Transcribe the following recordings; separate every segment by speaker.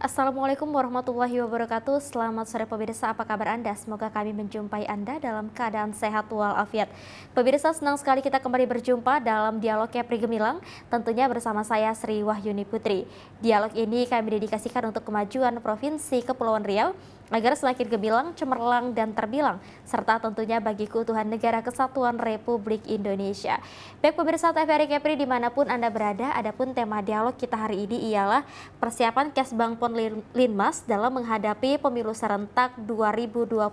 Speaker 1: Assalamualaikum warahmatullahi wabarakatuh. Selamat sore pemirsa, apa kabar Anda? Semoga kami menjumpai Anda dalam keadaan sehat walafiat. Pemirsa, senang sekali kita kembali berjumpa dalam Dialog Kepri Gemilang, tentunya bersama saya Sri Wahyuni Putri. Dialog ini kami dedikasikan untuk kemajuan Provinsi Kepulauan Riau, agar semakin gemilang, cemerlang, dan terbilang, serta tentunya bagi keutuhan Negara Kesatuan Republik Indonesia. Baik pemirsa TVRI Kepri dimanapun Anda berada, adapun tema dialog kita hari ini ialah persiapan Kesbangpol Linmas dalam menghadapi pemilu serentak 2024.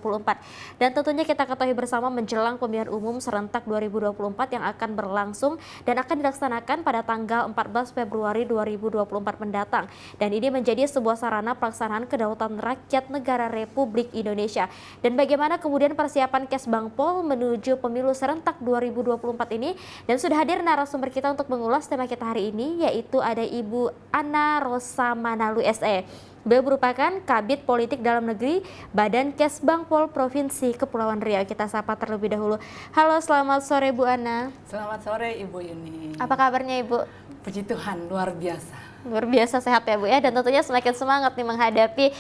Speaker 1: Dan tentunya kita ketahui bersama menjelang pemilihan umum serentak 2024 yang akan berlangsung dan akan dilaksanakan pada tanggal 14 Februari 2024 mendatang. Dan ini menjadi sebuah sarana pelaksanaan kedaulatan rakyat negara Republik Indonesia. Dan bagaimana kemudian persiapan Kesbangpol menuju pemilu serentak 2024 ini? Dan sudah hadir narasumber kita untuk mengulas tema kita hari ini, yaitu ada Ibu Ana Rosa Manalu SE. Beliau merupakan Kabid Politik Dalam Negeri Badan Kesbangpol Provinsi Kepulauan Riau. Kita sapa terlebih dahulu. Halo, selamat sore Bu Ana.
Speaker 2: Selamat sore Ibu Yuni.
Speaker 1: Apa kabarnya Ibu?
Speaker 2: Puji Tuhan, luar biasa.
Speaker 1: Luar biasa sehat ya Bu ya, dan tentunya semakin semangat nih menghadapi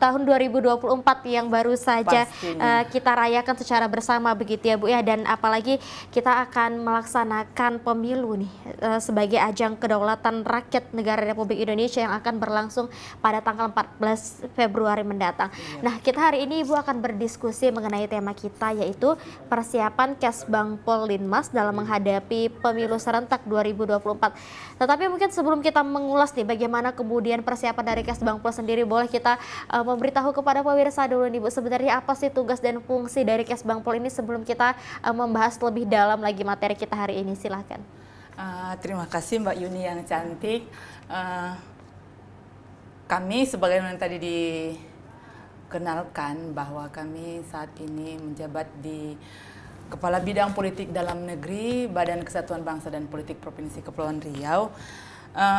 Speaker 1: tahun 2024 yang baru saja kita rayakan secara bersama begitu ya Bu ya. Dan apalagi kita akan melaksanakan pemilu nih sebagai ajang kedaulatan rakyat negara Republik Indonesia yang akan berlangsung pada tanggal 14 Februari mendatang. Nah, kita hari ini Ibu akan berdiskusi mengenai tema kita, yaitu persiapan Kesbangpol Linmas dalam menghadapi pemilu serentak 2024. Tetapi mungkin sebelum kita mengulas nih bagaimana kemudian persiapan dari Kesbangpol sendiri, boleh kita memberitahu kepada pemirsa dulu nih Bu, sebenarnya apa sih tugas dan fungsi dari Kesbangpol ini sebelum kita membahas lebih dalam lagi materi kita hari ini. Silahkan.
Speaker 2: Terima kasih Mbak Yuni yang cantik. Kami sebagaimana tadi dikenalkan bahwa kami saat ini menjabat di Kepala Bidang Politik Dalam Negeri Badan Kesatuan Bangsa dan Politik Provinsi Kepulauan Riau,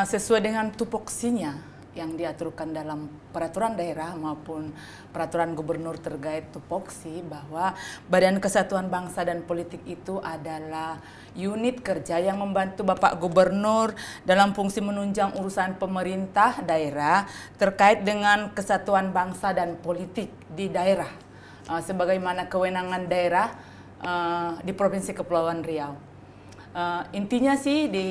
Speaker 2: sesuai dengan tupoksinya yang diaturkan dalam peraturan daerah maupun peraturan gubernur terkait tupoksi, bahwa Badan Kesatuan Bangsa dan Politik itu adalah unit kerja yang membantu Bapak Gubernur dalam fungsi menunjang urusan pemerintah daerah terkait dengan kesatuan bangsa dan politik di daerah, sebagaimana kewenangan daerah di Provinsi Kepulauan Riau. Intinya sih di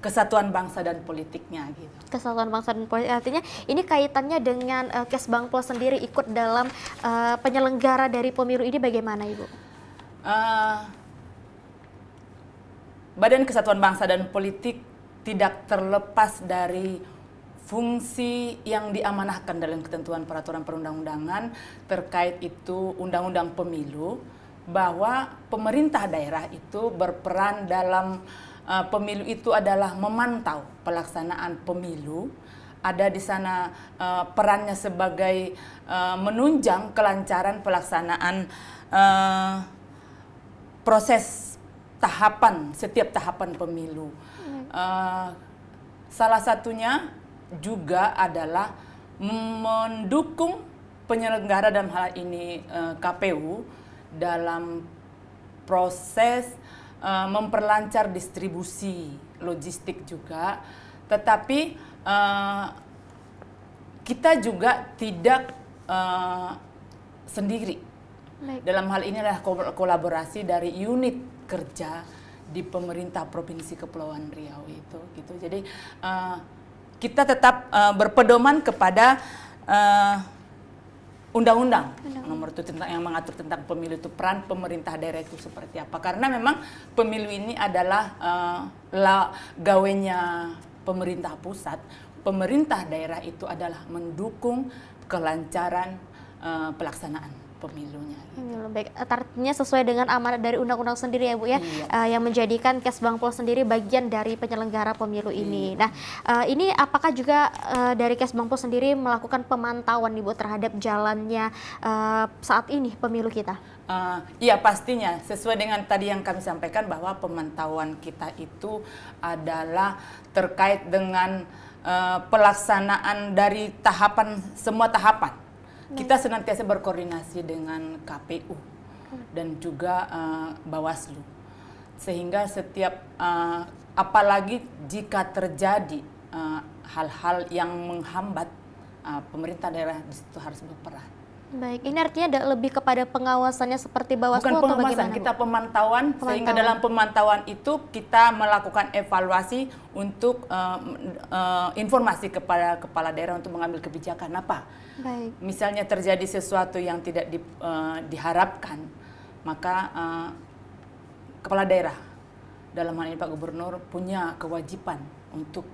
Speaker 2: kesatuan bangsa dan politiknya gitu.
Speaker 1: Kesatuan bangsa dan politik, artinya ini kaitannya dengan Kesbangpol sendiri ikut dalam penyelenggara dari pemilu ini bagaimana Ibu?
Speaker 2: Badan Kesatuan Bangsa dan Politik tidak terlepas dari fungsi yang diamanahkan dalam ketentuan peraturan perundang-undangan terkait itu undang-undang pemilu, bahwa pemerintah daerah itu berperan dalam pemilu itu adalah memantau pelaksanaan pemilu. Ada di sana perannya sebagai menunjang kelancaran pelaksanaan proses setiap tahapan pemilu. Salah satunya juga adalah mendukung penyelenggara dalam hal ini KPU dalam proses memperlancar distribusi logistik juga, tetapi kita juga tidak sendiri. Baik. Dalam hal ini adalah kolaborasi dari unit kerja di pemerintah Provinsi Kepulauan Riau itu, gitu. Jadi kita tetap berpedoman kepada undang-undang nomor 7 tentang yang mengatur tentang pemilu itu, peran pemerintah daerah itu seperti apa. Karena memang pemilu ini adalah gawenya pemerintah pusat. Pemerintah daerah itu adalah mendukung kelancaran pelaksanaan pemilunya.
Speaker 1: Baik, artinya sesuai dengan amanat dari undang-undang sendiri ya Bu ya, yang menjadikan Kesbangpol sendiri bagian dari penyelenggara pemilu ini. Nah, ini apakah juga dari Kesbangpol sendiri melakukan pemantauan nih Bu terhadap jalannya saat ini pemilu kita?
Speaker 2: Iya, pastinya sesuai dengan tadi yang kami sampaikan, bahwa pemantauan kita itu adalah terkait dengan pelaksanaan dari semua tahapan. Kita senantiasa berkoordinasi dengan KPU dan juga Bawaslu, sehingga setiap apalagi jika terjadi hal-hal yang menghambat, pemerintah daerah di situ harus berperan.
Speaker 1: Baik, ini artinya ada lebih kepada pengawasannya seperti Bawaslu
Speaker 2: Bukan
Speaker 1: atau
Speaker 2: pengawasan,
Speaker 1: bagaimana, Bu?
Speaker 2: kita pemantauan, sehingga dalam pemantauan itu kita melakukan evaluasi untuk informasi kepada kepala daerah untuk mengambil kebijakan apa.
Speaker 1: Baik.
Speaker 2: Misalnya terjadi sesuatu yang tidak diharapkan, maka kepala daerah, dalam hal ini Pak Gubernur, punya kewajiban untuk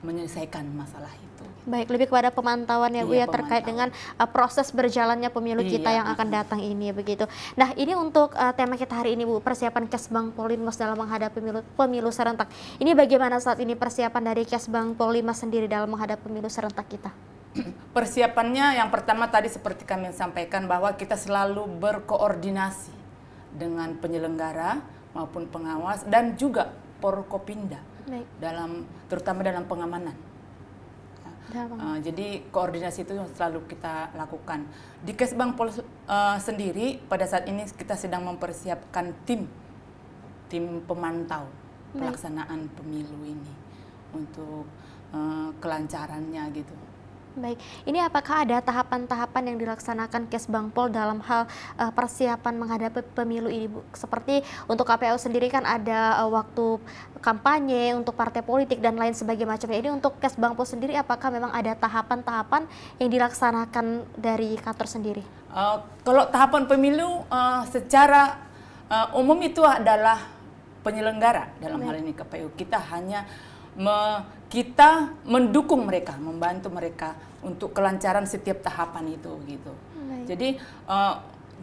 Speaker 2: menyelesaikan masalah itu.
Speaker 1: Baik, lebih kepada pemantauan ya Bu
Speaker 2: Iya,
Speaker 1: ya, terkait dengan proses berjalannya pemilu kita
Speaker 2: Iya.
Speaker 1: yang akan datang ini begitu. Nah, ini untuk tema kita hari ini Bu, persiapan Kesbangpol Linmas dalam menghadapi pemilu serentak. Ini bagaimana saat ini persiapan dari Kesbangpol Linmas sendiri dalam menghadapi pemilu serentak kita?
Speaker 2: Persiapannya yang pertama tadi seperti kami sampaikan bahwa kita selalu berkoordinasi dengan penyelenggara maupun pengawas dan juga Porkopinda terutama dalam pengamanan. Jadi koordinasi itu selalu kita lakukan. Di Kesbangpol sendiri pada saat ini kita sedang mempersiapkan tim pemantau pelaksanaan pemilu ini untuk kelancarannya gitu.
Speaker 1: Baik, ini apakah ada tahapan-tahapan yang dilaksanakan Kesbangpol dalam hal persiapan menghadapi pemilu ini, Bu? Seperti untuk KPU sendiri kan ada waktu kampanye untuk partai politik dan lain sebagainya macamnya. Ini untuk Kesbangpol sendiri apakah memang ada tahapan-tahapan yang dilaksanakan dari kantor sendiri?
Speaker 2: Kalau tahapan pemilu secara umum itu adalah penyelenggara, dalam hal ini KPU. Kita hanya kita mendukung mereka, membantu mereka untuk kelancaran setiap tahapan itu gitu. Jadi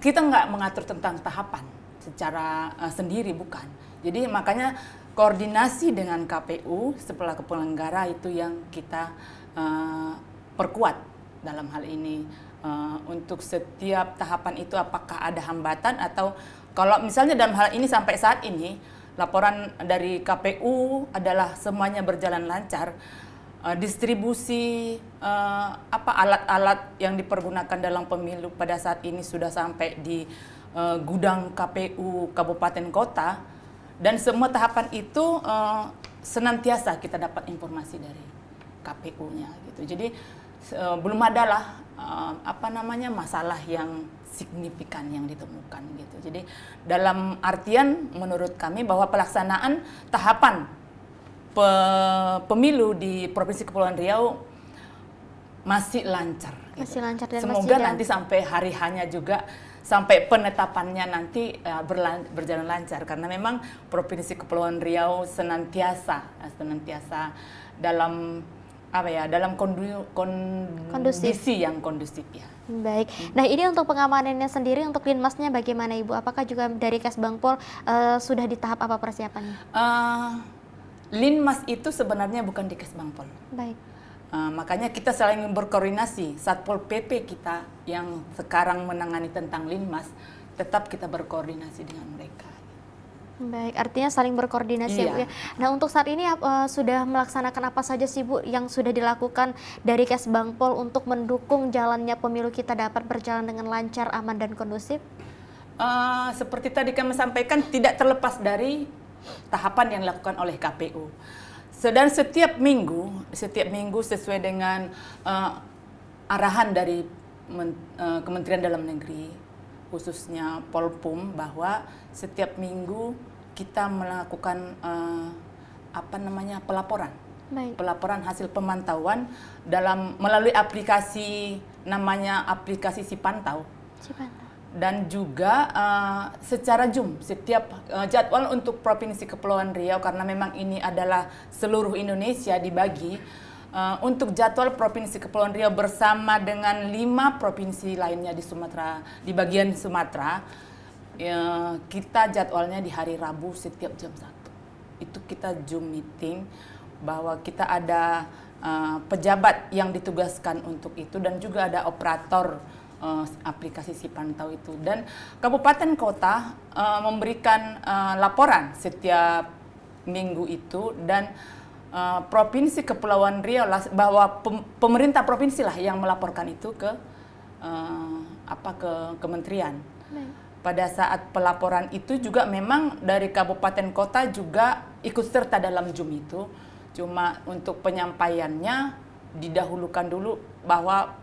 Speaker 2: kita nggak mengatur tentang tahapan secara sendiri, bukan. Jadi makanya koordinasi dengan KPU setelah penyelenggara itu yang kita perkuat dalam hal ini. Untuk setiap tahapan itu apakah ada hambatan atau kalau misalnya dalam hal ini sampai saat ini laporan dari KPU adalah semuanya berjalan lancar. Distribusi alat-alat yang dipergunakan dalam pemilu pada saat ini sudah sampai di gudang KPU kabupaten kota, dan semua tahapan itu senantiasa kita dapat informasi dari KPU-nya gitu. Jadi belum adalah masalah yang signifikan yang ditemukan gitu. Jadi dalam artian menurut kami bahwa pelaksanaan tahapan pemilu di Provinsi Kepulauan Riau masih lancar.
Speaker 1: Masih lancar dan
Speaker 2: semoga nanti sampai hari hanya juga sampai penetapannya nanti berjalan lancar, karena memang Provinsi Kepulauan Riau senantiasa dalam dalam kondisi yang kondusif ya.
Speaker 1: Baik. Nah, ini untuk pengamanannya sendiri untuk Linmasnya bagaimana Ibu? Apakah juga dari Kesbangpol sudah di tahap apa persiapannya?
Speaker 2: Linmas itu sebenarnya bukan di Kesbangpol.
Speaker 1: Baik.
Speaker 2: Makanya kita saling berkoordinasi. Satpol PP kita yang sekarang menangani tentang Linmas, tetap kita berkoordinasi dengan mereka.
Speaker 1: Baik, artinya saling berkoordinasi ya Bu ya. Nah, untuk saat ini sudah melaksanakan apa saja sih Bu yang sudah dilakukan dari Kesbangpol untuk mendukung jalannya pemilu kita dapat berjalan dengan lancar, aman dan kondusif?
Speaker 2: Seperti tadi kami sampaikan, tidak terlepas dari tahapan yang dilakukan oleh KPU. Dan setiap minggu sesuai dengan arahan dari Kementerian Dalam Negeri, khususnya Polpum, bahwa setiap minggu kita melakukan pelaporan.
Speaker 1: Baik.
Speaker 2: Pelaporan hasil pemantauan melalui aplikasi namanya aplikasi Sipantau. Dan juga secara Zoom setiap jadwal untuk Provinsi Kepulauan Riau, karena memang ini adalah seluruh Indonesia dibagi. Untuk jadwal Provinsi Kepulauan Riau bersama dengan 5 provinsi lainnya di bagian Sumatera, kita jadwalnya di hari Rabu setiap jam 1. Itu kita Zoom meeting, bahwa kita ada pejabat yang ditugaskan untuk itu, dan juga ada operator aplikasi Sipantau itu. Dan kabupaten kota memberikan laporan setiap minggu itu, dan Provinsi Kepulauan Riau bahwa pemerintah provinsi lah yang melaporkan itu ke kementerian. Pada saat pelaporan itu juga memang dari kabupaten kota juga ikut serta dalam Zoom itu, Cuma untuk penyampaiannya didahulukan dulu bahwa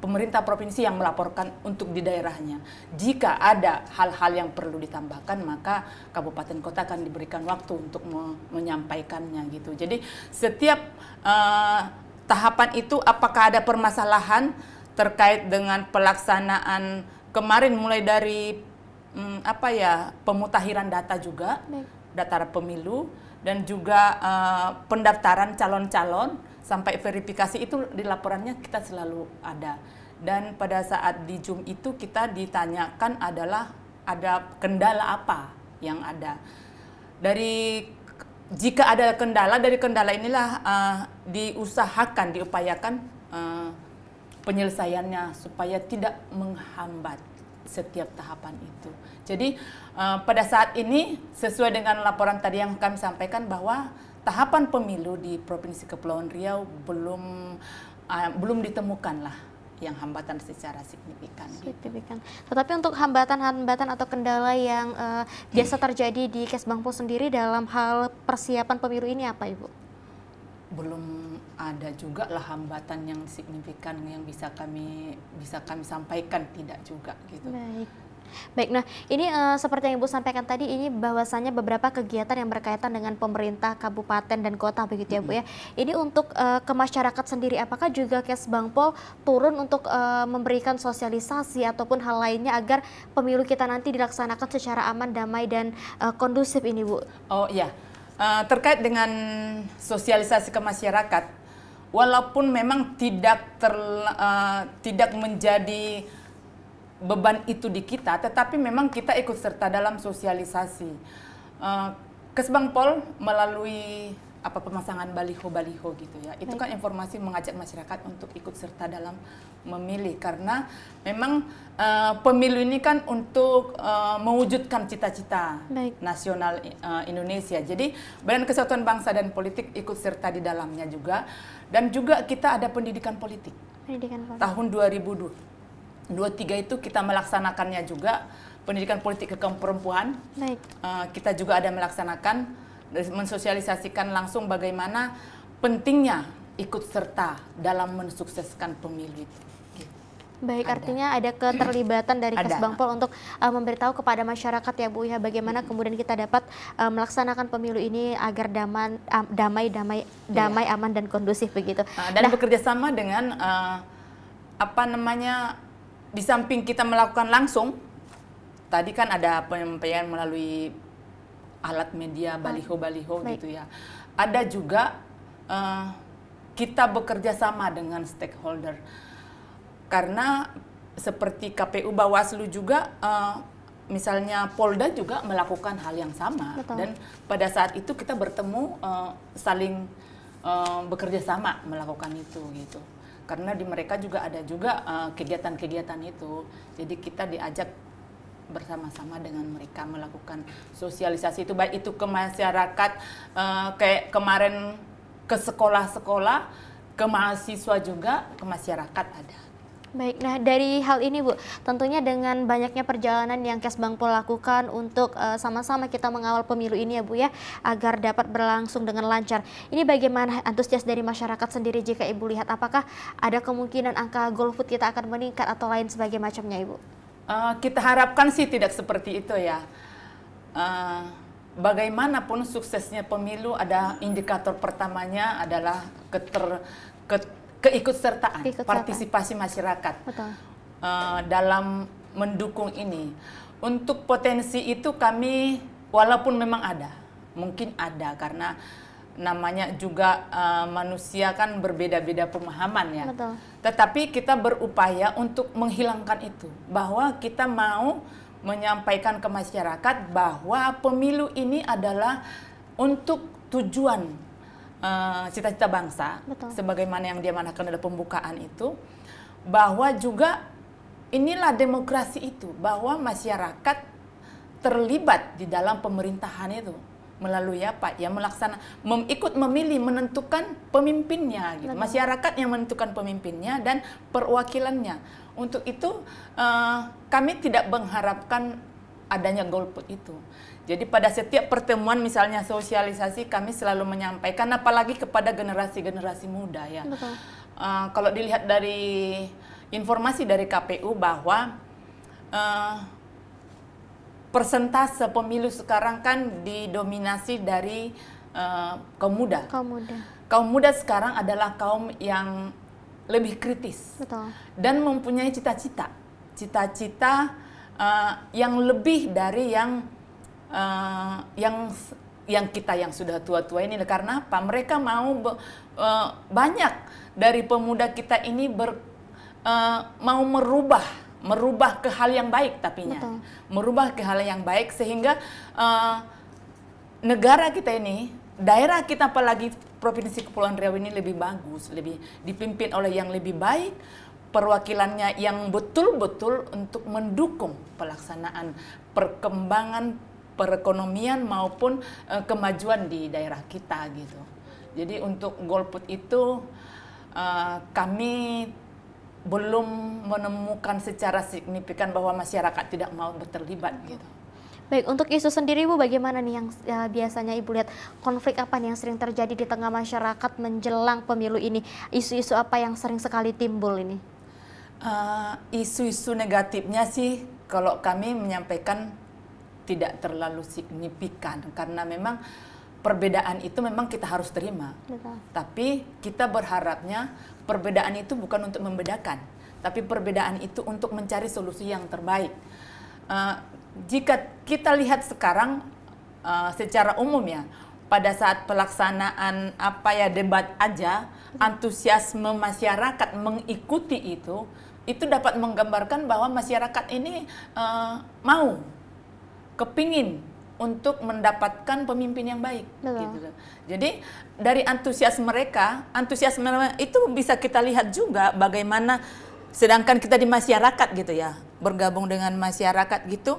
Speaker 2: pemerintah provinsi yang melaporkan untuk di daerahnya. Jika ada hal-hal yang perlu ditambahkan, maka kabupaten kota akan diberikan waktu untuk menyampaikannya gitu. Jadi setiap tahapan itu apakah ada permasalahan terkait dengan pelaksanaan kemarin mulai dari pemutahiran data juga, data pemilu dan juga pendaftaran calon-calon sampai verifikasi itu di laporannya kita selalu ada. Dan pada saat di Zoom itu kita ditanyakan adalah ada kendala apa yang ada. Jika ada kendala, dari kendala inilah diupayakan penyelesaiannya supaya tidak menghambat setiap tahapan itu. Jadi pada saat ini sesuai dengan laporan tadi yang kami sampaikan bahwa tahapan pemilu di Provinsi Kepulauan Riau belum ditemukan lah yang hambatan secara signifikan.
Speaker 1: Tetapi untuk hambatan-hambatan atau kendala yang biasa terjadi di Kesbangpol sendiri dalam hal persiapan pemilu ini apa, Ibu?
Speaker 2: Belum ada juga lah hambatan yang signifikan yang bisa kami sampaikan, tidak juga gitu.
Speaker 1: Baik, nah ini seperti yang Ibu sampaikan tadi, ini bahwasannya beberapa kegiatan yang berkaitan dengan pemerintah kabupaten dan kota begitu ya Bu ya. Ini untuk ke masyarakat sendiri, apakah juga Kesbangpol turun untuk memberikan sosialisasi ataupun hal lainnya agar pemilu kita nanti dilaksanakan secara aman, damai dan kondusif ini Bu?
Speaker 2: Oh iya, terkait dengan sosialisasi ke masyarakat, walaupun memang tidak menjadi beban itu di kita, tetapi memang kita ikut serta dalam sosialisasi. Kesbangpol melalui pemasangan baliho-baliho gitu ya. Itu kan informasi mengajak masyarakat untuk ikut serta dalam memilih, karena memang pemilu ini kan untuk mewujudkan cita-cita nasional Indonesia. Jadi Badan Kesatuan Bangsa dan Politik ikut serta di dalamnya juga, dan juga kita ada pendidikan politik. Tahun 2023 itu kita melaksanakannya juga, pendidikan politik ke kaum perempuan. Kita juga ada melaksanakan, mensosialisasikan langsung bagaimana pentingnya ikut serta dalam mensukseskan pemilu itu.
Speaker 1: Baik, artinya ada keterlibatan dari Kesbangpol untuk memberitahu kepada masyarakat ya Bu ya, bagaimana kemudian kita dapat melaksanakan pemilu ini agar damai, aman dan kondusif begitu.
Speaker 2: Dan bekerja sama dengan di samping kita melakukan langsung, tadi kan ada penyampaian melalui alat media, baliho-baliho gitu ya. Ada juga kita bekerja sama dengan stakeholder. Karena seperti KPU, Bawaslu juga, misalnya Polda juga melakukan hal yang sama. Dan pada saat itu kita bertemu, saling bekerja sama melakukan itu gitu. Karena di mereka juga ada juga kegiatan-kegiatan itu. Jadi kita diajak bersama-sama dengan mereka melakukan sosialisasi itu, baik itu ke masyarakat, kayak kemarin ke sekolah-sekolah, ke mahasiswa juga, ke masyarakat ada.
Speaker 1: Baik, nah dari hal ini Bu, tentunya dengan banyaknya perjalanan yang Kesbangpol lakukan untuk sama-sama kita mengawal pemilu ini ya Bu ya, agar dapat berlangsung dengan lancar. Ini bagaimana antusias dari masyarakat sendiri jika Ibu lihat, apakah ada kemungkinan angka golput kita akan meningkat atau lain sebagai macamnya Ibu?
Speaker 2: Kita harapkan sih tidak seperti itu ya. Bagaimanapun suksesnya pemilu, ada indikator pertamanya adalah keikutsertaan, partisipasi masyarakat dalam mendukung ini. Untuk potensi itu kami, walaupun memang ada, mungkin ada karena namanya juga manusia kan berbeda-beda pemahaman ya. Tetapi kita berupaya untuk menghilangkan itu, bahwa kita mau menyampaikan ke masyarakat bahwa pemilu ini adalah untuk tujuan cita-cita bangsa, sebagaimana yang diamanahkan dalam pembukaan itu, bahwa juga inilah demokrasi itu, bahwa masyarakat terlibat di dalam pemerintahan itu melalui apa ya, ikut memilih, menentukan pemimpinnya gitu. Masyarakat yang menentukan pemimpinnya dan perwakilannya. Untuk itu kami tidak mengharapkan adanya golput itu. Jadi pada setiap pertemuan misalnya sosialisasi kami selalu menyampaikan, apalagi kepada generasi-generasi muda ya.
Speaker 1: Betul.
Speaker 2: Kalau dilihat dari informasi dari KPU bahwa persentase pemilu sekarang kan didominasi dari kaum muda.
Speaker 1: Kaum muda.
Speaker 2: Kaum muda sekarang adalah kaum yang lebih kritis.
Speaker 1: Betul.
Speaker 2: Dan mempunyai cita-cita yang lebih dari yang kita yang sudah tua-tua ini. Karena apa? Mereka mau banyak dari pemuda kita ini mau merubah ke hal yang baik tapinya.
Speaker 1: Betul.
Speaker 2: Merubah ke hal yang baik sehingga negara kita ini, daerah kita apalagi Provinsi Kepulauan Riau ini lebih bagus, lebih dipimpin oleh yang lebih baik, perwakilannya yang betul-betul untuk mendukung pelaksanaan perkembangan perekonomian maupun kemajuan di daerah kita gitu. Jadi untuk golput itu kami belum menemukan secara signifikan bahwa masyarakat tidak mau terlibat gitu.
Speaker 1: Baik, untuk isu sendiri Bu, bagaimana nih yang biasanya Ibu lihat konflik apa nih yang sering terjadi di tengah masyarakat menjelang pemilu ini? Isu-isu apa yang sering sekali timbul ini?
Speaker 2: Isu-isu negatifnya sih kalau kami menyampaikan tidak terlalu signifikan karena memang perbedaan itu memang kita harus terima.
Speaker 1: Betul.
Speaker 2: Tapi kita berharapnya perbedaan itu bukan untuk membedakan, tapi perbedaan itu untuk mencari solusi yang terbaik. Jika kita lihat sekarang secara umum ya, pada saat pelaksanaan debat aja, antusiasme masyarakat mengikuti itu dapat menggambarkan bahwa masyarakat ini kepingin untuk mendapatkan pemimpin yang baik. Gitu. Jadi dari antusiasme itu bisa kita lihat juga bagaimana sedangkan kita di masyarakat gitu ya, bergabung dengan masyarakat gitu,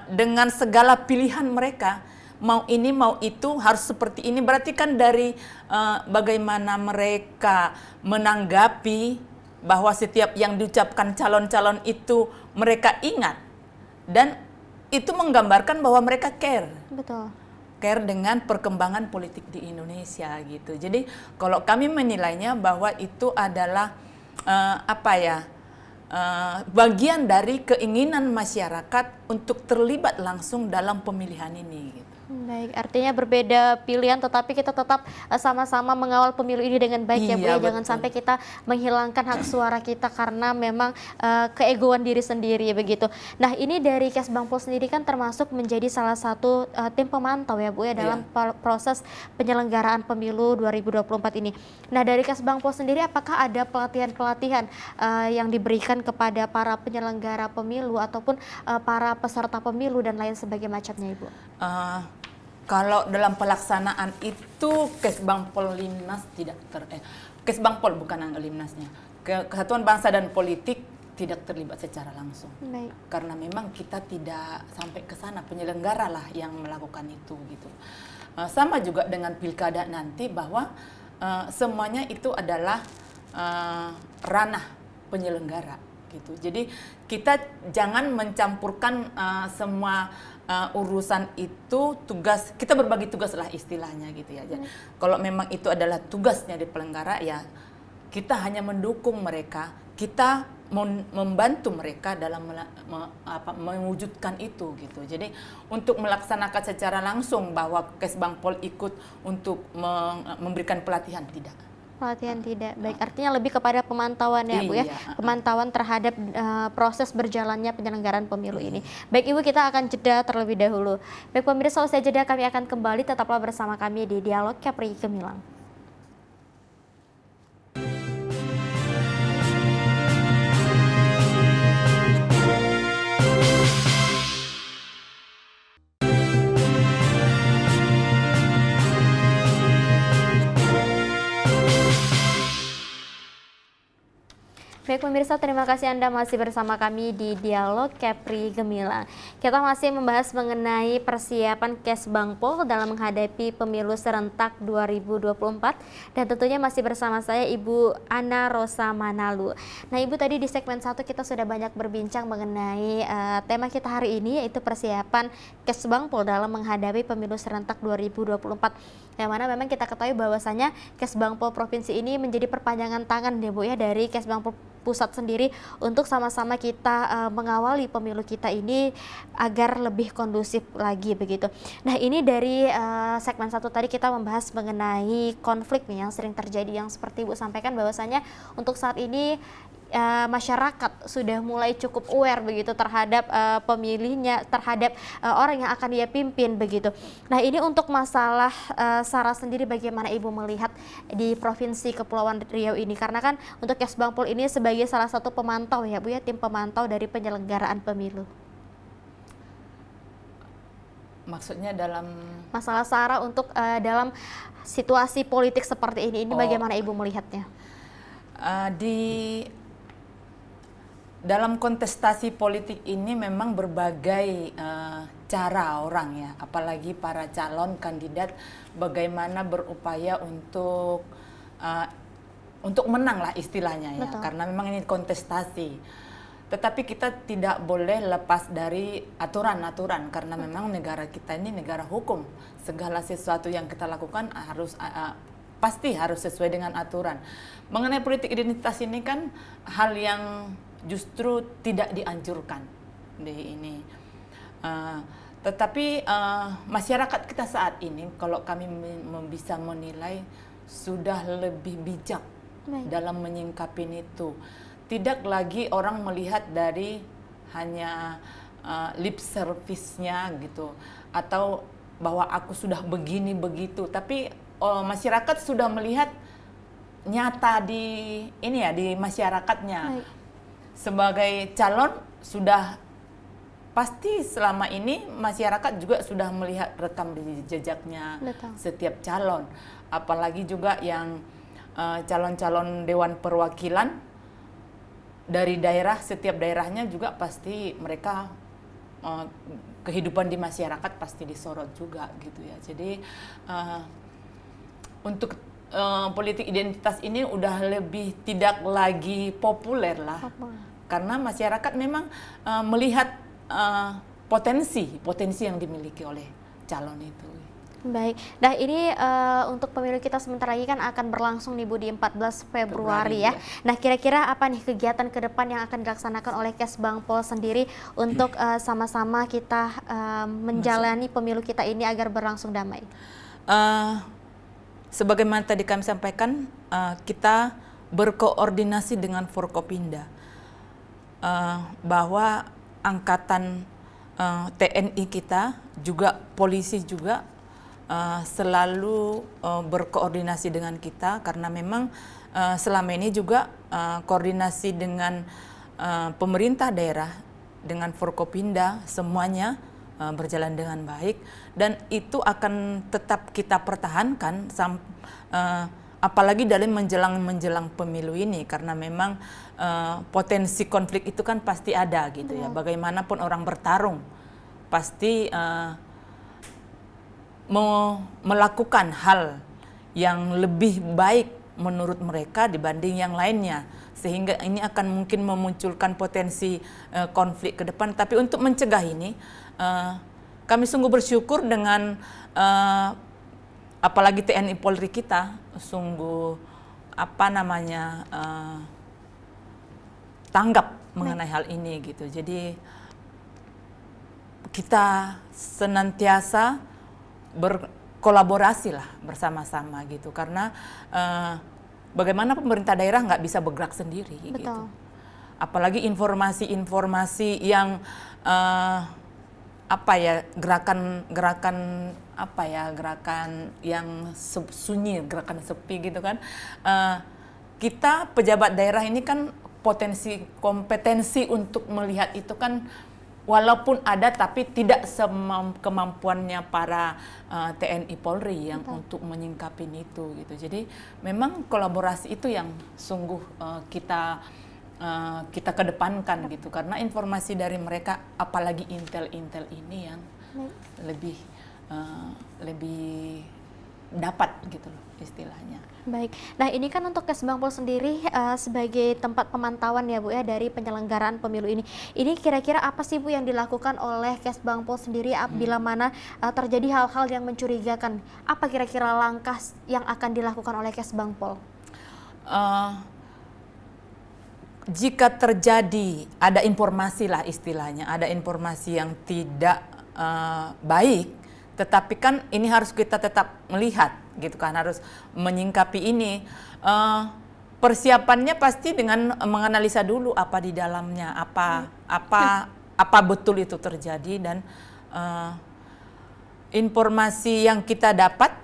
Speaker 2: dengan segala pilihan mereka, mau ini mau itu harus seperti ini, berarti kan dari bagaimana mereka menanggapi bahwa setiap yang diucapkan calon-calon itu mereka ingat dan itu menggambarkan bahwa mereka care.
Speaker 1: Betul.
Speaker 2: Care dengan perkembangan politik di Indonesia gitu. Jadi kalau kami menilainya bahwa itu adalah bagian dari keinginan masyarakat untuk terlibat langsung dalam pemilihan ini gitu.
Speaker 1: Baik, artinya berbeda pilihan tetapi kita tetap sama-sama mengawal pemilu ini dengan baik ya Bu ya. Jangan sampai kita menghilangkan hak suara kita karena memang keegoan diri sendiri begitu. Nah, ini dari Kesbangpol sendiri kan termasuk menjadi salah satu tim pemantau ya Bu ya dalam proses penyelenggaraan pemilu 2024 ini. Nah, dari Kesbangpol sendiri apakah ada pelatihan-pelatihan yang diberikan kepada para penyelenggara pemilu ataupun para peserta pemilu dan lain sebagainya macamnya Ibu?
Speaker 2: Kalau dalam pelaksanaan itu Kesbangpol Limnas Kesbangpol bukan Limnasnya, Kesatuan Bangsa dan Politik tidak terlibat secara langsung.
Speaker 1: Baik.
Speaker 2: Karena memang kita tidak sampai ke sana, penyelenggara lah yang melakukan itu gitu. Sama juga dengan pilkada nanti bahwa semuanya itu adalah ranah penyelenggara gitu. Jadi kita jangan mencampurkan semua urusan itu, tugas kita berbagi tugas lah istilahnya gitu ya. Kalau memang itu adalah tugasnya di penyelenggara ya kita hanya mendukung mereka, kita membantu mereka dalam mewujudkan itu gitu. Jadi untuk melaksanakan secara langsung bahwa Kesbangpol ikut untuk memberikan pelatihan tidak.
Speaker 1: Pelatihan tidak, baik, artinya lebih kepada pemantauan ya Bu ya, pemantauan terhadap proses berjalannya penyelenggaraan pemilu ini. Baik Ibu, kita akan jeda terlebih dahulu. Baik pemirsa, usai jeda kami akan kembali, tetaplah bersama kami di Dialog Kepri Gemilang. Baik pemirsa, terima kasih Anda masih bersama kami di Dialog Kepri Gemilang. Kita masih membahas mengenai persiapan Kesbangpol dalam menghadapi pemilu serentak 2024 dan tentunya masih bersama saya Ibu Ana Rosa Manalu. Nah Ibu, tadi di segmen 1 kita sudah banyak berbincang mengenai tema kita hari ini, yaitu persiapan Kesbangpol dalam menghadapi pemilu serentak 2024. Yang mana memang kita ketahui bahwasanya Kesbangpol Provinsi ini menjadi perpanjangan tangan ya Bu ya dari Kesbangpol Pusat sendiri untuk sama-sama kita mengawali pemilu kita ini agar lebih kondusif lagi begitu. Nah ini dari segmen 1 tadi kita membahas mengenai konflik nih yang sering terjadi, yang seperti Ibu sampaikan bahwasanya untuk saat ini masyarakat sudah mulai cukup aware begitu terhadap pemilihnya, terhadap orang yang akan dia pimpin begitu. Nah ini untuk masalah SARA sendiri, bagaimana Ibu melihat di Provinsi Kepulauan Riau ini, karena kan untuk Kesbangpol ini sebagai salah satu pemantau ya Bu ya, tim pemantau dari penyelenggaraan pemilu.
Speaker 2: Maksudnya dalam
Speaker 1: masalah SARA untuk dalam situasi politik seperti ini bagaimana Ibu melihatnya?
Speaker 2: Dalam kontestasi politik ini memang berbagai cara orang ya, apalagi para calon kandidat bagaimana berupaya untuk menang lah istilahnya ya. Betul. Karena memang ini kontestasi. Tetapi kita tidak boleh lepas dari aturan-aturan karena memang negara kita ini negara hukum. Segala sesuatu yang kita lakukan pasti harus sesuai dengan aturan. Mengenai politik identitas ini kan hal yang justru tidak dianjurkan di ini. Tetapi masyarakat kita saat ini, kalau kami bisa menilai, sudah lebih bijak dalam menyingkapi itu. Tidak lagi orang melihat dari hanya lip service-nya gitu, atau bahwa aku sudah begini begitu, tapi masyarakat sudah melihat nyata di masyarakatnya. Baik. Sebagai calon sudah pasti selama ini masyarakat juga sudah melihat rekam jejaknya. Betul. Setiap calon, apalagi juga yang calon-calon Dewan Perwakilan dari daerah, setiap daerahnya juga pasti mereka kehidupan di masyarakat pasti disorot juga gitu ya. Jadi untuk politik identitas ini udah lebih tidak lagi populer lah. Karena masyarakat memang melihat potensi yang dimiliki oleh calon itu.
Speaker 1: Baik, nah ini untuk pemilu kita sebentar lagi kan akan berlangsung nih Bu di 14 Februari ya. Nah kira-kira apa nih kegiatan ke depan yang akan dilaksanakan oleh Kesbangpol sendiri untuk sama-sama kita menjalani pemilu kita ini agar berlangsung damai?
Speaker 2: Sebagaimana tadi kami sampaikan, kita berkoordinasi dengan Forkopimda. Bahwa angkatan TNI kita juga polisi juga selalu berkoordinasi dengan kita karena memang selama ini juga koordinasi dengan pemerintah daerah dengan Forkopimda semuanya berjalan dengan baik dan itu akan tetap kita pertahankan apalagi dalam menjelang pemilu ini karena memang potensi konflik itu kan pasti ada gitu ya. Bagaimanapun orang bertarung pasti mau melakukan hal yang lebih baik menurut mereka dibanding yang lainnya sehingga ini akan mungkin memunculkan potensi konflik ke depan. Tapi untuk mencegah ini kami sungguh bersyukur dengan apalagi TNI Polri kita sungguh tanggap mengenai hal ini gitu. Jadi kita senantiasa berkolaborasi lah bersama-sama gitu karena bagaimana pemerintah daerah nggak bisa bergerak sendiri. Betul. Gitu. Apalagi informasi-informasi yang gerakan yang sunyi, gerakan sepi gitu kan. Kita pejabat daerah ini kan kompetensi untuk melihat itu kan walaupun ada tapi tidak kemampuannya para TNI Polri yang untuk menyingkapi itu gitu. Jadi memang kolaborasi itu yang sungguh kita kita kedepankan gitu, karena informasi dari mereka, apalagi intel ini yang lebih lebih dapat gitu loh istilahnya.
Speaker 1: Baik, nah ini kan untuk Kesbangpol sendiri sebagai tempat pemantauan ya Bu ya dari penyelenggaraan pemilu ini. Ini kira-kira apa sih Bu yang dilakukan oleh Kesbangpol sendiri bila mana terjadi hal-hal yang mencurigakan? Apa kira-kira langkah yang akan dilakukan oleh Kesbangpol?
Speaker 2: Jika terjadi ada informasi lah istilahnya, ada informasi yang tidak baik, tetapi kan ini harus kita tetap melihat gitu kan, harus menyingkapi ini. Persiapannya pasti dengan menganalisa dulu apa di dalamnya, apa betul itu terjadi, dan informasi yang kita dapat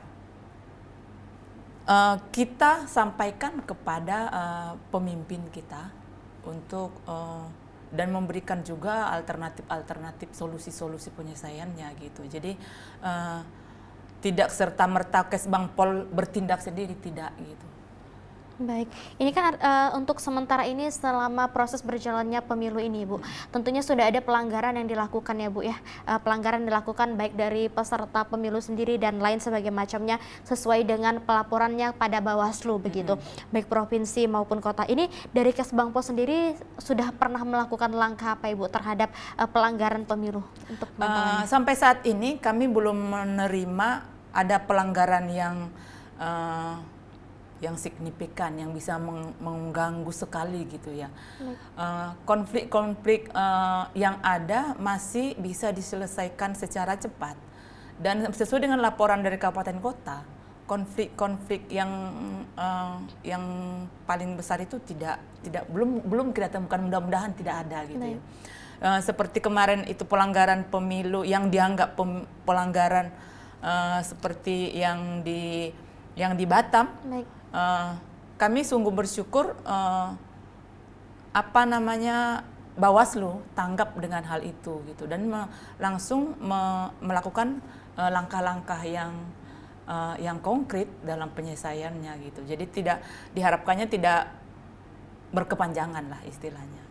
Speaker 2: kita sampaikan kepada pemimpin kita untuk dan memberikan juga alternatif solusi-solusi penyelesaiannya gitu. Jadi tidak serta-merta Kesbangpol bertindak sendiri, tidak gitu.
Speaker 1: Baik, ini kan untuk sementara ini selama proses berjalannya pemilu ini Bu, tentunya sudah ada pelanggaran yang dilakukan ya Bu ya, pelanggaran dilakukan baik dari peserta pemilu sendiri dan lain sebagainya macamnya sesuai dengan pelaporannya pada Bawaslu begitu, baik provinsi maupun kota. Ini dari Kesbangpol sendiri sudah pernah melakukan langkah apa Ibu terhadap pelanggaran pemilu untuk pemantauannya?
Speaker 2: Sampai saat ini kami belum menerima ada pelanggaran yang signifikan, yang bisa mengganggu sekali gitu ya. Konflik-konflik yang ada masih bisa diselesaikan secara cepat, dan sesuai dengan laporan dari kabupaten kota, konflik-konflik yang paling besar itu belum kita temukan, mudah-mudahan tidak ada gitu ya. Seperti kemarin itu pelanggaran pemilu yang dianggap pelanggaran seperti yang di Batam. Kami sungguh bersyukur Bawaslu tanggap dengan hal itu gitu, dan langsung melakukan langkah-langkah yang konkret dalam penyelesaiannya gitu. Jadi diharapkannya tidak berkepanjangan lah istilahnya.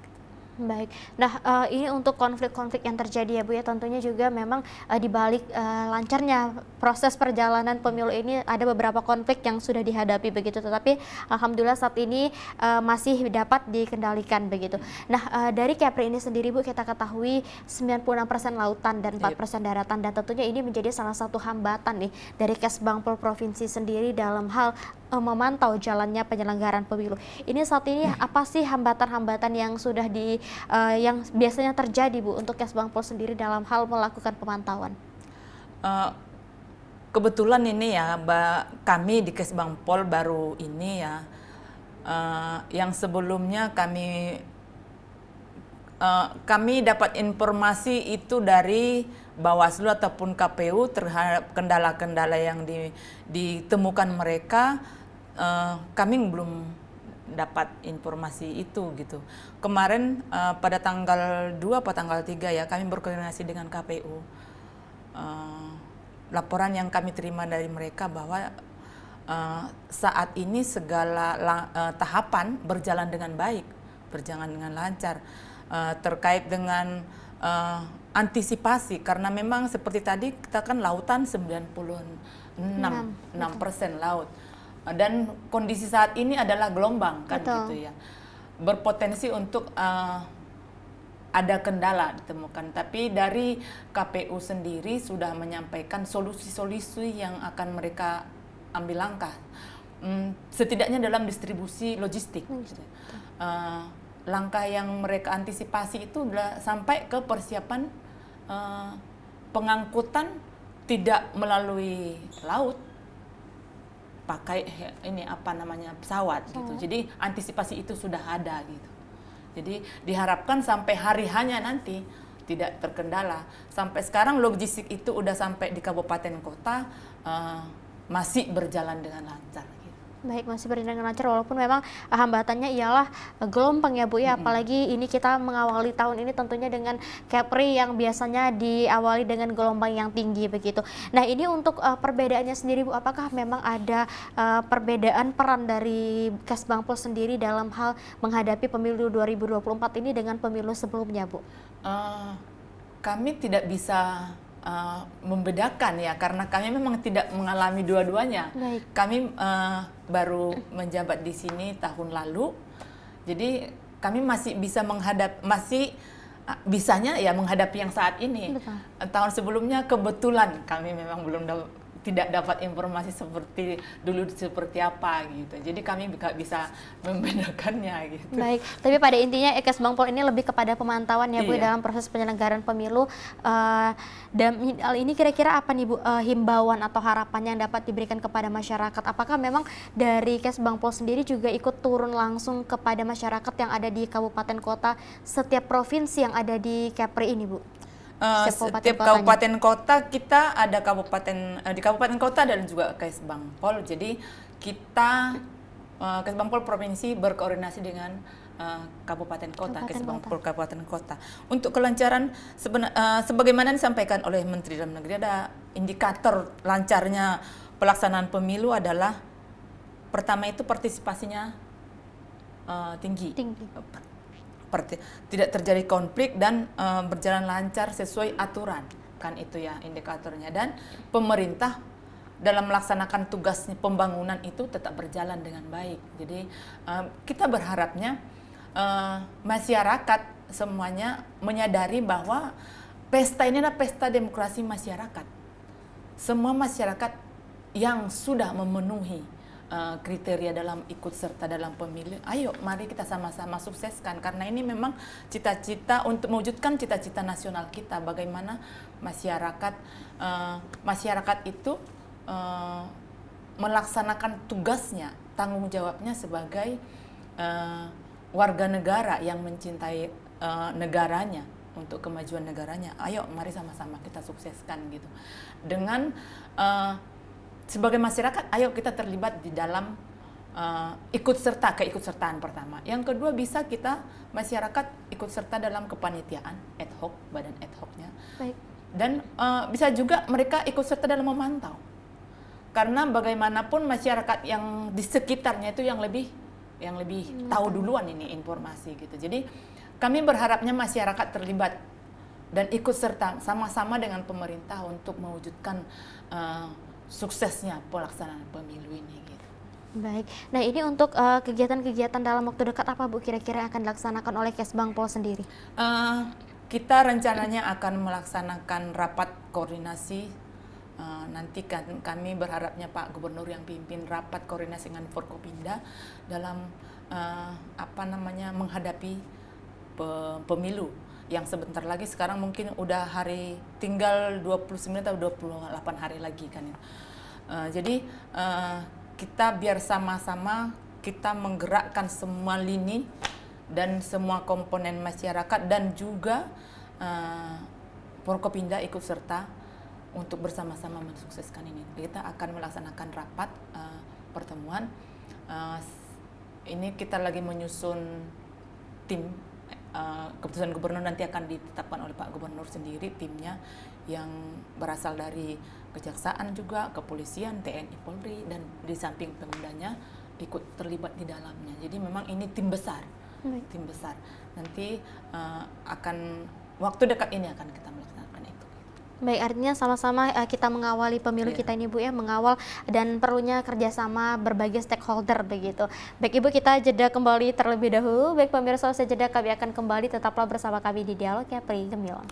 Speaker 1: Baik, nah ini untuk konflik-konflik yang terjadi ya Bu ya, tentunya juga memang di balik lancarnya proses perjalanan pemilu ini ada beberapa konflik yang sudah dihadapi begitu, tetapi alhamdulillah saat ini masih dapat dikendalikan begitu. Nah dari Kepri ini sendiri Bu, kita ketahui 96% lautan dan 4% daratan, dan tentunya ini menjadi salah satu hambatan nih dari Kesbangpol Provinsi sendiri dalam hal memantau jalannya penyelenggaraan pemilu. Ini saat ini apa sih hambatan-hambatan yang sudah yang biasanya terjadi Bu untuk Kesbangpol sendiri dalam hal melakukan pemantauan?
Speaker 2: Kebetulan ini ya, kami di Kesbangpol baru ini ya, yang sebelumnya kami dapat informasi itu dari Bawaslu ataupun KPU terhadap kendala-kendala yang ditemukan mereka. Kami belum dapat informasi itu gitu. Kemarin pada tanggal 2 atau tanggal 3 ya, kami berkoordinasi dengan KPU. Laporan yang kami terima dari mereka bahwa saat ini segala tahapan berjalan dengan baik, berjalan dengan lancar, terkait dengan antisipasi, karena memang seperti tadi kita kan lautan 96% laut, dan kondisi saat ini adalah gelombang kan. Betul. Gitu ya, berpotensi untuk ada kendala ditemukan, tapi dari KPU sendiri sudah menyampaikan solusi-solusi yang akan mereka ambil langkah, setidaknya dalam distribusi logistik. Langkah yang mereka antisipasi itu adalah sampai ke persiapan pengangkutan tidak melalui laut, pakai pesawat gitu. Jadi antisipasi itu sudah ada gitu. Jadi diharapkan sampai hari hanya nanti tidak terkendala. Sampai sekarang logistik itu udah sampai di kabupaten kota masih berjalan dengan lancar gitu.
Speaker 1: Baik, masih berjalan dengan lancar walaupun memang hambatannya ialah gelombang ya Bu ya, apalagi ini kita mengawali tahun ini tentunya dengan Kepri yang biasanya diawali dengan gelombang yang tinggi begitu. Nah ini untuk perbedaannya sendiri Bu, apakah memang ada perbedaan peran dari Kesbangpol sendiri dalam hal menghadapi pemilu 2024 ini dengan pemilu sebelumnya Bu?
Speaker 2: Eh, Kami tidak bisa membedakan ya, karena kami memang tidak mengalami dua-duanya.
Speaker 1: Baik.
Speaker 2: Kami baru menjabat di sini tahun lalu, jadi kami masih bisa bisanya ya menghadapi yang saat ini.
Speaker 1: Betul.
Speaker 2: Tahun sebelumnya kebetulan kami memang tidak dapat informasi seperti dulu seperti apa gitu. Jadi kami nggak bisa membedakannya gitu.
Speaker 1: Baik, tapi pada intinya Kesbangpol ini lebih kepada pemantauan ya Bu
Speaker 2: Iya.
Speaker 1: dalam proses penyelenggaraan pemilu. Dan hal ini kira-kira apa nih Bu himbauan atau harapan yang dapat diberikan kepada masyarakat? Apakah memang dari Kesbangpol sendiri juga ikut turun langsung kepada masyarakat yang ada di kabupaten kota setiap provinsi yang ada di Kepri ini Bu?
Speaker 2: Setiap kabupaten kota kita ada di kabupaten kota dan juga Kesbangpol. Jadi kita Kesbangpol provinsi berkoordinasi dengan kabupaten kota, Kesbangpol kabupaten kota. Untuk kelancaran sebagaimana disampaikan oleh Menteri Dalam Negeri, ada indikator lancarnya pelaksanaan pemilu adalah pertama itu partisipasinya tinggi. Tidak terjadi konflik dan berjalan lancar sesuai aturan, kan itu ya indikatornya. Dan pemerintah dalam melaksanakan tugasnya pembangunan itu tetap berjalan dengan baik. Jadi kita berharapnya masyarakat semuanya menyadari bahwa pesta ini adalah pesta demokrasi masyarakat. Semua masyarakat yang sudah memenuhi kriteria dalam ikut serta dalam pemilu, ayo mari kita sama-sama sukseskan, karena ini memang cita-cita untuk mewujudkan cita-cita nasional kita, bagaimana masyarakat itu melaksanakan tugasnya, tanggung jawabnya sebagai warga negara yang mencintai negaranya untuk kemajuan negaranya. Ayo mari sama-sama kita sukseskan gitu. Dengan sebagai masyarakat, ayo kita terlibat di dalam keikutsertaan pertama. Yang kedua, bisa kita masyarakat ikut serta dalam kepanitiaan ad hoc, badan ad hocnya.
Speaker 1: Baik.
Speaker 2: Dan bisa juga mereka ikut serta dalam memantau. Karena bagaimanapun masyarakat yang di sekitarnya itu yang lebih tahu duluan ini informasi gitu. Jadi kami berharapnya masyarakat terlibat dan ikut serta sama-sama dengan pemerintah untuk mewujudkan suksesnya pelaksanaan pemilu ini gitu.
Speaker 1: Baik, nah ini untuk kegiatan-kegiatan dalam waktu dekat apa Bu kira-kira yang akan dilaksanakan oleh Kesbangpol sendiri?
Speaker 2: Kita rencananya akan melaksanakan rapat koordinasi. Nanti kami berharapnya Pak Gubernur yang pimpin rapat koordinasi dengan Forkopimda dalam menghadapi pemilu yang sebentar lagi. Sekarang mungkin udah tinggal 29 atau 28 hari lagi kan ya. Jadi kita biar sama-sama kita menggerakkan semua lini dan semua komponen masyarakat dan juga Forkopimda ikut serta untuk bersama-sama mensukseskan ini. Kita akan melaksanakan rapat pertemuan. Ini kita lagi menyusun tim. Keputusan gubernur nanti akan ditetapkan oleh Pak Gubernur sendiri, timnya yang berasal dari kejaksaan juga, kepolisian, TNI, Polri, dan di samping Pemdanya ikut terlibat di dalamnya. Jadi memang ini tim besar, tim besar. Nanti waktu dekat ini akan kita melaksanakan itu.
Speaker 1: Baik, artinya sama-sama kita mengawali pemilu kita ini Bu ya, mengawal dan perlunya kerjasama berbagai stakeholder begitu. Baik Ibu, kita jeda kembali terlebih dahulu. Baik pemirsa, usai jeda kami akan kembali, tetaplah bersama kami di Dialog Kepri Gemilang.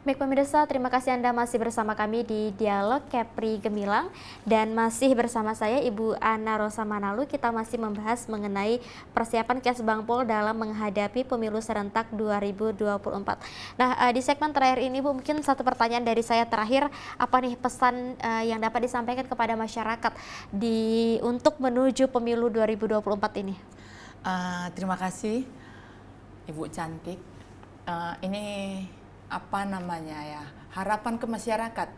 Speaker 1: Baik pemirsa, terima kasih Anda masih bersama kami di Dialog Kepri Gemilang dan masih bersama saya Ibu Ana Rosa Manalu. Kita masih membahas mengenai persiapan Kesbangpol dalam menghadapi pemilu serentak 2024. Nah, di segmen terakhir ini Bu, mungkin satu pertanyaan dari saya terakhir, apa nih pesan yang dapat disampaikan kepada masyarakat untuk menuju pemilu 2024 ini?
Speaker 2: Terima kasih Ibu cantik. Ini apa namanya ya, harapan ke masyarakat.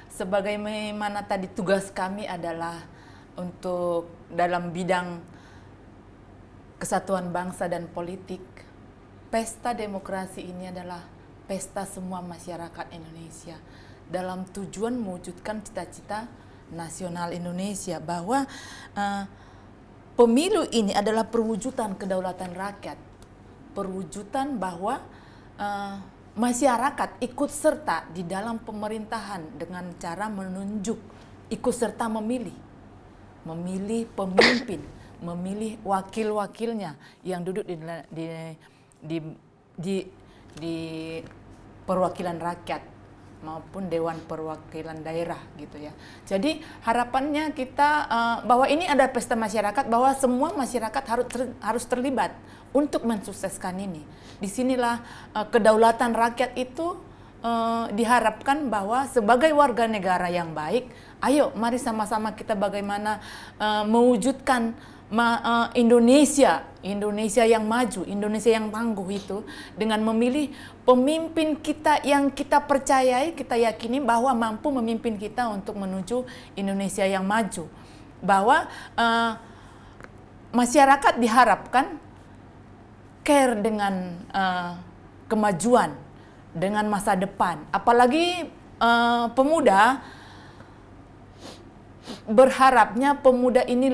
Speaker 2: Sebagaimana tadi tugas kami adalah untuk dalam bidang kesatuan bangsa dan politik, pesta demokrasi ini adalah pesta semua masyarakat Indonesia dalam tujuan mewujudkan cita-cita nasional Indonesia, bahwa pemilu ini adalah perwujudan kedaulatan rakyat, perwujudan bahwa masyarakat ikut serta di dalam pemerintahan dengan cara menunjuk, ikut serta memilih pemimpin, memilih wakil-wakilnya yang duduk di perwakilan rakyat maupun Dewan Perwakilan Daerah gitu ya. Jadi harapannya kita bahwa ini ada pesta masyarakat, bahwa semua masyarakat harus terlibat untuk mensukseskan ini. Disinilah kedaulatan rakyat itu diharapkan bahwa sebagai warga negara yang baik, ayo mari sama-sama kita bagaimana mewujudkan Indonesia yang maju, Indonesia yang tangguh itu dengan memilih pemimpin kita yang kita percayai, kita yakini bahwa mampu memimpin kita untuk menuju Indonesia yang maju. Bahwa masyarakat diharapkan care dengan kemajuan, dengan masa depan. Apalagi pemuda, berharapnya pemuda ini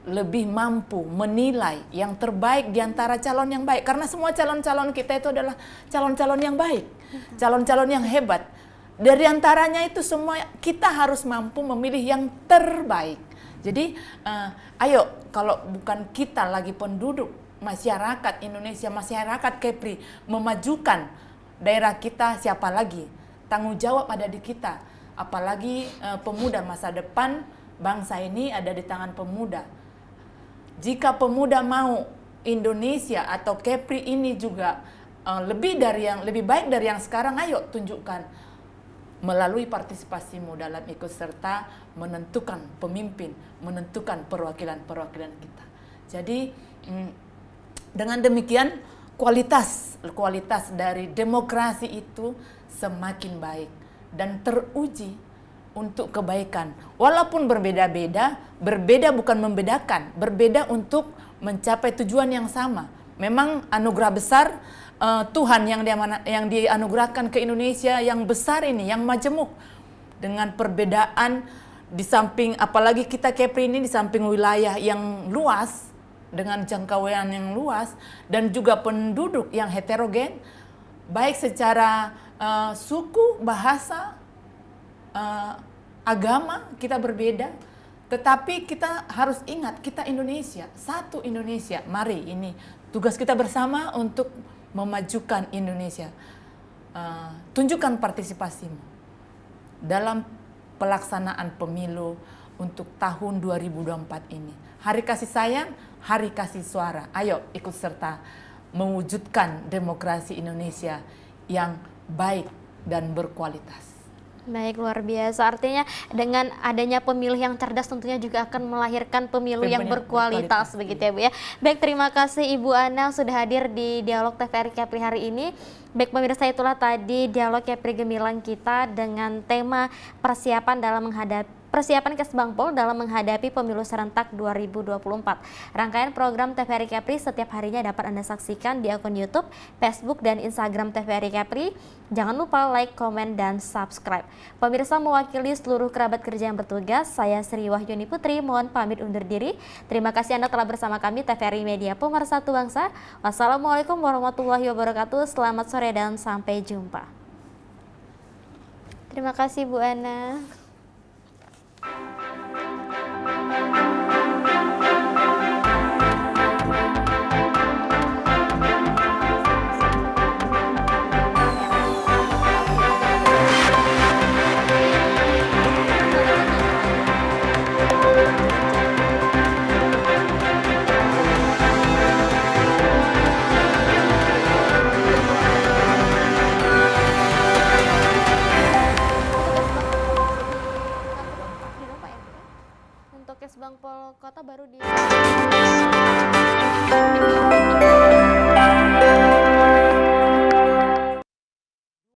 Speaker 2: lebih mampu menilai yang terbaik di antara calon yang baik. Karena semua calon-calon kita itu adalah calon-calon yang baik, calon-calon yang hebat. Dari antaranya itu semua kita harus mampu memilih yang terbaik. Jadi ayo, kalau bukan kita lagi penduduk masyarakat Indonesia, masyarakat Kepri memajukan daerah kita, siapa lagi? Tanggung jawab ada di kita. Apalagi pemuda, masa depan bangsa ini ada di tangan pemuda. Jika pemuda mau Indonesia atau Kepri ini juga lebih baik dari yang sekarang, ayo tunjukkan melalui partisipasimu dalam ikut serta menentukan pemimpin, menentukan perwakilan-perwakilan kita. Jadi dengan demikian kualitas dari demokrasi itu semakin baik dan teruji untuk kebaikan. Walaupun berbeda-beda, berbeda bukan membedakan, berbeda untuk mencapai tujuan yang sama. Memang anugerah besar Tuhan yang dianugerahkan ke Indonesia yang besar ini, yang majemuk, dengan perbedaan di samping, apalagi kita Kepri ini di samping wilayah yang luas dengan jangkauan yang luas dan juga penduduk yang heterogen, baik secara suku, bahasa, agama kita berbeda, tetapi kita harus ingat kita Indonesia, satu Indonesia. Mari, ini tugas kita bersama untuk memajukan Indonesia. Tunjukkan partisipasimu dalam pelaksanaan pemilu untuk tahun 2024 ini. Hari kasih sayang, hari kasih suara. Ayo ikut serta mewujudkan demokrasi Indonesia yang baik dan berkualitas.
Speaker 1: Baik, luar biasa. Artinya dengan adanya pemilih yang cerdas tentunya juga akan melahirkan pemilu yang berkualitas, begitu ya Bu ya. Baik, terima kasih Ibu Ana sudah hadir di Dialog TVRI Kepri hari ini. Baik pemirsa, itulah tadi Dialog Kepri Gemilang kita dengan tema persiapan Kesbangpol dalam menghadapi pemilu serentak 2024. Rangkaian program TVRI Kepri setiap harinya dapat Anda saksikan di akun YouTube, Facebook, dan Instagram TVRI Kepri. Jangan lupa like, komen, dan subscribe. Pemirsa, mewakili seluruh kerabat kerja yang bertugas, saya Sri Wahyuni Putri mohon pamit undur diri. Terima kasih Anda telah bersama kami TVRI Media Pemersatu Bangsa. Wassalamualaikum warahmatullahi wabarakatuh. Selamat sore dan sampai jumpa. Terima kasih Bu Ana. baru di